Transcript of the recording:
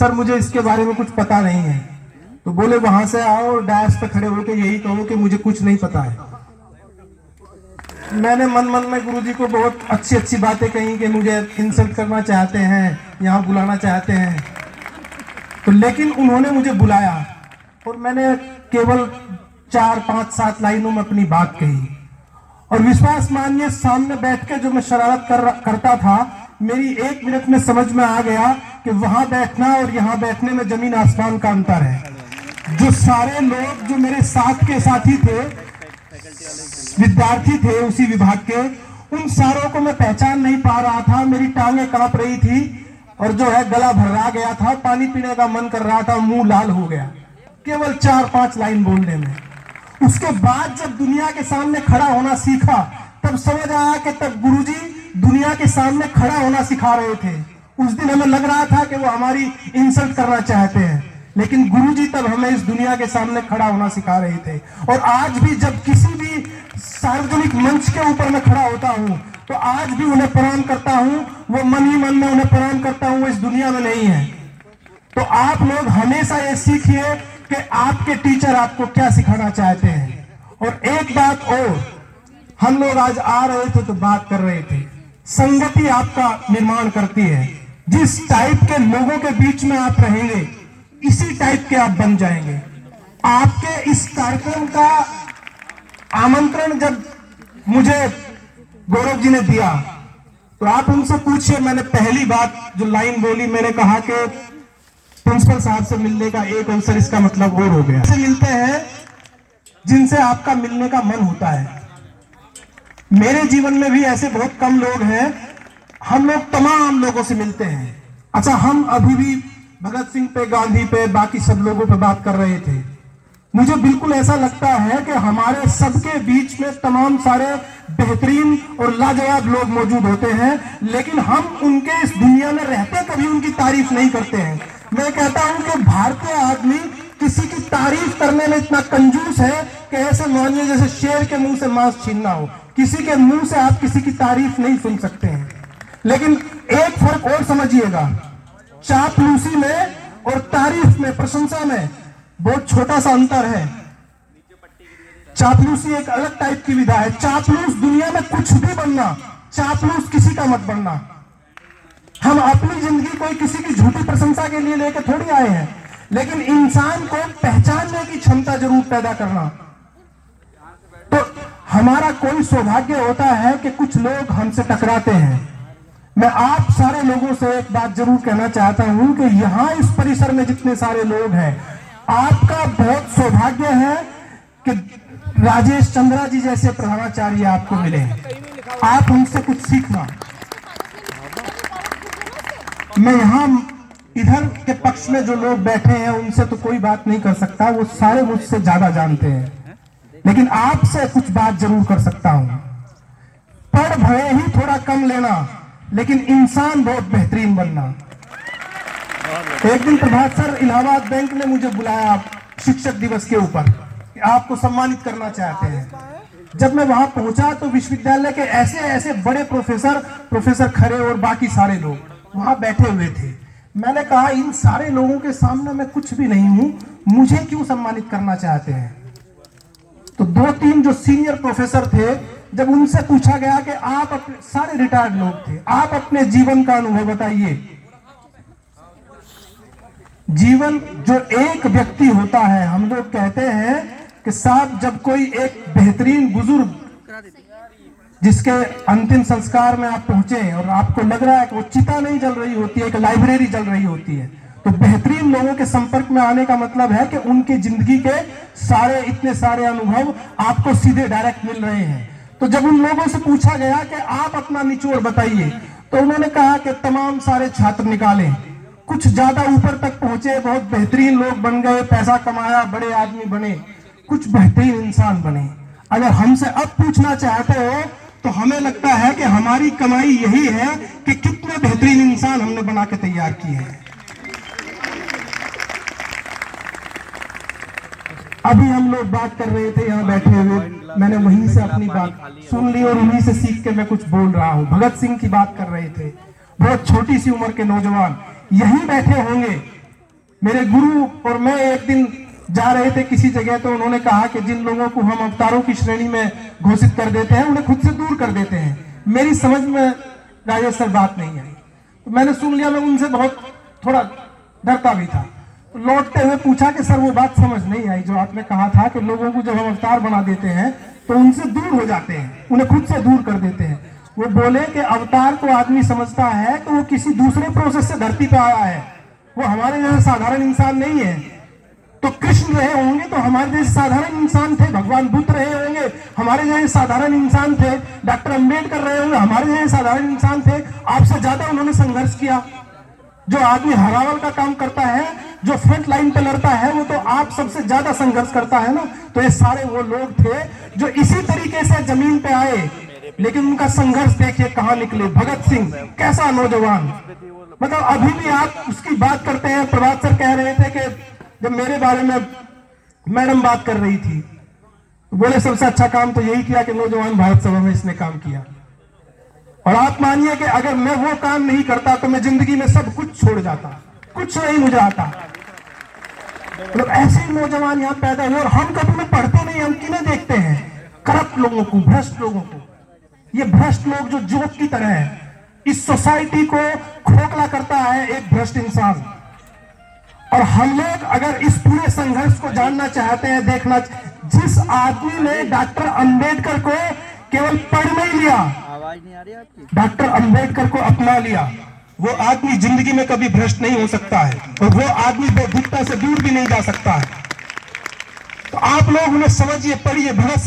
Sir मुझे इसके बारे में कुछ पता नहीं है। तो बोले वहां से आओ और डायस पे खड़े होकर यही कहो कि मुझे कुछ नहीं पता है। मैंने मन मन में गुरुजी को बहुत अच्छी अच्छी बातें कही कि मुझे इंसल्ट करना चाहते हैं, यहाँ बुलाना चाहते हैं। तो लेकिन उन्होंने मुझे बुलाया और मैंने केवल 4, 5, 7 लाइनों में अपनी बात कही। और विश्वास मानिए, सामने बैठ के जो मैं शरारत करता था, मेरी 1 मिनट में समझ में आ गया कि वहां बैठना और यहाँ बैठने में जमीन आसमान का अंतर है। जो सारे लोग जो मेरे साथ के साथी थे, विद्यार्थी थे उसी विभाग के, उन सारों को मैं पहचान नहीं पा रहा था। मेरी टांगें कांप रही थी और जो है गला भर्रा गया था, पानी पीने का मन कर रहा था, मुंह लाल हो गया केवल 4-5 लाइन बोलने में। उसके बाद जब दुनिया के सामने खड़ा होना सीखा, तब समझ आया कि तब गुरुजी दुनिया के सामने खड़ा होना सिखा रहे थे। उस दिन हमें लग रहा था कि वो हमारी इंसल्ट करना चाहते हैं, लेकिन गुरुजी तब हमें इस दुनिया के सामने खड़ा होना सिखा रहे थे। और आज भी जब किसी भी सार्वजनिक मंच के ऊपर मैं खड़ा होता हूं, तो आज भी उन्हें प्रणाम करता हूं। वो मन ही मन में उन्हें प्रणाम करता हूं, वो इस दुनिया में नहीं है। तो आप लोग हमेशा ये सीखिए कि आपके टीचर आपको क्या सिखाना चाहते हैं। और एक बात और, हम लोग आज आ रहे थे तो बात कर रहे थे, संगति आपका निर्माण करती है। जिस टाइप के लोगों के बीच में आप रहेंगे, इसी टाइप के आप बन जाएंगे। आपके इस कार्यक्रम का आमंत्रण जब मुझे गौरव जी ने दिया, तो आप उनसे पूछिए। मैंने पहली बात जो लाइन बोली, मैंने कहा कि प्रिंसिपल साहब से मिलने का एक अवसर, इसका मतलब और हो गया। से मिलते हैं जिनसे आपका मिलने का मन होता है। मेरे जीवन में भी ऐसे बहुत कम लोग हैं, हम लोग तमाम लोगों से मिलते हैं। अच्छा, हम अभी भी भगत सिंह पे, गांधी पे, बाकी सब लोगों पे बात कर रहे थे। मुझे बिल्कुल ऐसा लगता है कि हमारे सबके बीच में तमाम सारे बेहतरीन और लाजवाब लोग मौजूद होते हैं, लेकिन हम उनके इस दुनिया में रहते कभी उनकी तारीफ नहीं करते हैं। मैं कहता हूं कि भारतीय आदमी किसी की तारीफ करने में इतना कंजूस है कि ऐसे मानिए जैसे शेर के मुंह से मांस छीनना हो। किसी के मुंह से आप किसी की तारीफ नहीं सुन सकते हैं। लेकिन एक फर्क और समझिएगा, चापलूसी में और तारीफ में, प्रशंसा में बहुत छोटा सा अंतर है। चापलूसी एक अलग टाइप की विधा है। चापलूस दुनिया में कुछ भी बनना, चापलूस किसी का मत बनना। हम अपनी जिंदगी कोई किसी की झूठी प्रशंसा के लिए लेकर थोड़ी आए हैं, लेकिन इंसान को पहचानने की क्षमता जरूर पैदा करना। तो हमारा कोई सौभाग्य होता है कि कुछ लोग हमसे टकराते हैं। मैं आप सारे लोगों से एक बात जरूर कहना चाहता हूं कि यहां इस परिसर में जितने सारे लोग हैं, आपका बहुत सौभाग्य है कि राजेश चंद्रा जी जैसे प्रधानाचार्य आपको मिले। आप उनसे कुछ सीखना। मैं यहां इधर के पक्ष में जो लोग बैठे हैं उनसे तो कोई बात नहीं कर सकता, वो सारे मुझसे ज्यादा जानते हैं, लेकिन आपसे कुछ बात जरूर कर सकता हूं। पढ़ भले ही थोड़ा कम लेना, लेकिन इंसान बहुत बेहतरीन बनना। एक दिन प्रभात सर इलाहाबाद बैंक ने मुझे बुलाया शिक्षक दिवस के ऊपर, आपको सम्मानित करना चाहते हैं। जब मैं वहां पहुंचा तो विश्वविद्यालय के ऐसे ऐसे बड़े प्रोफेसर खरे और बाकी सारे लोग वहां बैठे हुए थे। मैंने कहा, इन सारे लोगों के सामने मैं कुछ भी नहीं हूं, मुझे क्यों सम्मानित करना चाहते हैं? तो 2-3 जो सीनियर प्रोफेसर थे, जब उनसे पूछा गया कि आप अपने, सारे रिटायर्ड लोग थे, आप अपने जीवन का अनुभव बताइए। जीवन जो एक व्यक्ति होता है, हम लोग कहते हैं कि साहब जब कोई एक बेहतरीन बुजुर्ग जिसके अंतिम संस्कार में आप पहुंचे और आपको लग रहा है कि वो चिता नहीं जल रही होती है, एक लाइब्रेरी जल रही होती है, तो बेहतरीन लोगों के संपर्क में आने का मतलब है कि उनकी जिंदगी के सारे इतने सारे अनुभव आपको सीधे डायरेक्ट मिल रहे हैं। तो जब उन लोगों से पूछा गया कि आप अपना निचोड़ बताइए, तो उन्होंने कहा कि तमाम सारे छात्र निकाले, कुछ ज्यादा ऊपर तक पहुंचे, बहुत बेहतरीन लोग बन गए, पैसा कमाया, बड़े आदमी बने, कुछ बेहतरीन इंसान बने। अगर हमसे अब पूछना चाहते हो तो हमें लगता है कि हमारी कमाई यही है कि कितने बेहतरीन इंसान हमने बना के तैयार किए हैं। अभी हम लोग बात कर रहे थे यहाँ बैठे हुए, मैंने वहीं से अपनी बात सुन ली और उन्हीं से सीख के मैं कुछ बोल रहा हूँ। भगत सिंह की बात कर रहे थे, बहुत छोटी सी उम्र के नौजवान यहीं बैठे होंगे, मेरे गुरु और मैं एक दिन जा रहे थे किसी जगह, तो उन्होंने कहा कि जिन लोगों को हम अवतारों की श्रेणी में घोषित कर देते हैं उन्हें खुद से दूर कर देते हैं। मेरी समझ में राजेश सर बात नहीं आई, तो मैंने सुन लिया। मैं उनसे बहुत थोड़ा डरता भी था। तो लौटते हुए पूछा कि सर वो बात समझ नहीं आई जो आपने कहा था कि लोगों को जब हम अवतार बना देते हैं तो उनसे दूर हो जाते हैं, उन्हें खुद से दूर कर देते हैं। वो बोले कि अवतार को आदमी समझता है कि वो किसी दूसरे प्रोसेस से धरती पे आया है, वो हमारे जैसे साधारण इंसान नहीं है। तो कृष्ण रहे होंगे तो हमारे जैसे साधारण इंसान थे, भगवान बुद्ध रहे होंगे हमारे जैसे साधारण इंसान थे, डॉक्टर अंबेडकर रहे होंगे हमारे जैसे साधारण इंसान थे। आपसे ज्यादा उन्होंने संघर्ष किया। जो आदमी हरावल का काम करता है, जो फ्रंट लाइन पे लड़ता है, वो तो आप सबसे ज्यादा संघर्ष करता है ना। तो ये सारे वो लोग थे जो इसी तरीके से जमीन पे आए, लेकिन उनका संघर्ष देखिए कहां निकले। भगत सिंह कैसा नौजवान, मतलब अभी भी आप उसकी बात करते हैं। प्रभात सर कह रहे थे कि जब मेरे बारे में मैडम बात कर रही थी, तो बोले सबसे अच्छा काम तो यही किया कि नौजवान भारत सभा में इसने काम किया। और आप मानिए कि अगर मैं वो काम नहीं करता तो मैं जिंदगी में सब कुछ छोड़ जाता, कुछ नहीं मुझे आता। मतलब ऐसे नौजवान यहाँ पैदा हुए, और हम कभी में पढ़ते नहीं, हम किन्हें देखते हैं? करप्ट लोगों को, भ्रष्ट लोगों को। ये भ्रष्ट लोग जो जोक की तरह है, इस सोसाइटी को खोखला करता है एक भ्रष्ट इंसान। और हम लोग अगर इस पूरे संघर्ष को जानना चाहते हैं, देखना, जिस आदमी ने डॉक्टर अंबेडकर को केवल पढ़ नहीं लिया, आवाज नहीं आ रही आपकी, डॉक्टर अंबेडकर को अपना लिया, वो आदमी जिंदगी में कभी भ्रष्ट नहीं हो सकता है, और वो आदमी बौद्धिकता से दूर भी नहीं जा सकता है। तो आप लोग उन्हें समझिए, पढ़िए। भगत